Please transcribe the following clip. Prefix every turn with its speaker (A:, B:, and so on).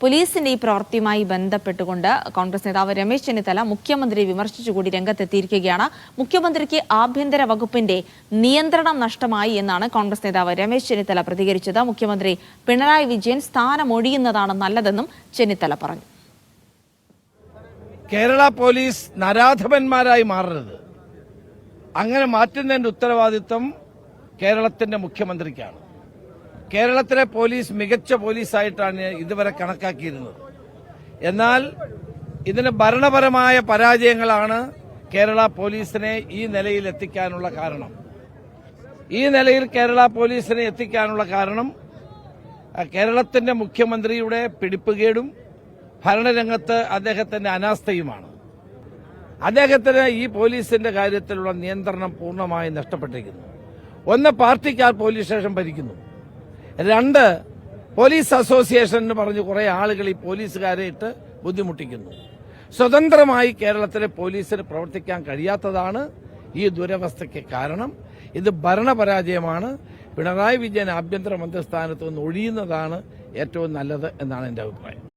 A: പോലീസിന്റെ ഈ പ്രവൃത്തിയുമായി ബന്ധപ്പെട്ടുകൊണ്ട് കോൺഗ്രസ് നേതാവ് രമേശ് ചെന്നിത്തല മുഖ്യമന്ത്രിയെ വിമർശിച്ചുകൂടി രംഗത്തെത്തിയിരിക്കുകയാണ്. മുഖ്യമന്ത്രിക്ക് ആഭ്യന്തര വകുപ്പിന്റെ നിയന്ത്രണം നഷ്ടമായി എന്നാണ് കോൺഗ്രസ് നേതാവ് രമേശ് ചെന്നിത്തല പ്രതികരിച്ചത്. മുഖ്യമന്ത്രി പിണറായി വിജയൻ സ്ഥാനമൊഴിയുന്നതാണ് നല്ലതെന്നും ചെന്നിത്തല പറഞ്ഞു.
B: കേരള പോലീസ് നരാധപന്മാരായി മാറരുത്. അങ്ങനെ മാറ്റുന്നതിന്റെ ഉത്തരവാദിത്വം കേരളത്തിന്റെ മുഖ്യമന്ത്രിക്കാണ്. കേരളത്തിലെ പോലീസ് മികച്ച പോലീസായിട്ടാണ് ഇതുവരെ കണക്കാക്കിയിരുന്നത്. എന്നാൽ ഇതിന് ഭരണപരമായ പരാജയങ്ങളാണ് കേരള പോലീസിനെ ഈ നിലയിൽ എത്തിക്കാനുള്ള കാരണം. ഈ നിലയിൽ കേരള പോലീസിനെ എത്തിക്കാനുള്ള കാരണം കേരളത്തിന്റെ മുഖ്യമന്ത്രിയുടെ പിടിപ്പുകേടും ഭരണരംഗത്ത് അദ്ദേഹത്തിന്റെ അനാസ്ഥയുമാണ്. അദ്ദേഹത്തിന് ഈ പോലീസിന്റെ കാര്യത്തിലുള്ള നിയന്ത്രണം പൂർണ്ണമായും നഷ്ടപ്പെട്ടിരിക്കുന്നു. ഒന്ന്, പാർട്ടിക്കാർ പോലീസ് സ്റ്റേഷൻ ഭരിക്കുന്നു. രണ്ട്, പോലീസ് അസോസിയേഷൻ എന്ന് പറഞ്ഞ് കുറെ ആളുകൾ ഈ പോലീസുകാരെ ഇട്ട് ബുദ്ധിമുട്ടിക്കുന്നു. സ്വതന്ത്രമായി കേരളത്തിലെ പോലീസിന് പ്രവർത്തിക്കാൻ കഴിയാത്തതാണ് ഈ ദുരവസ്ഥയ്ക്ക് കാരണം. ഇത് ഭരണപരാജയമാണ്. പിണറായി വിജയൻ ആഭ്യന്തരമന്ത്രി സ്ഥാനത്ത് നിന്ന് ഒഴിയുന്നതാണ് ഏറ്റവും നല്ലത് എന്നാണ് എന്റെ അഭിപ്രായം.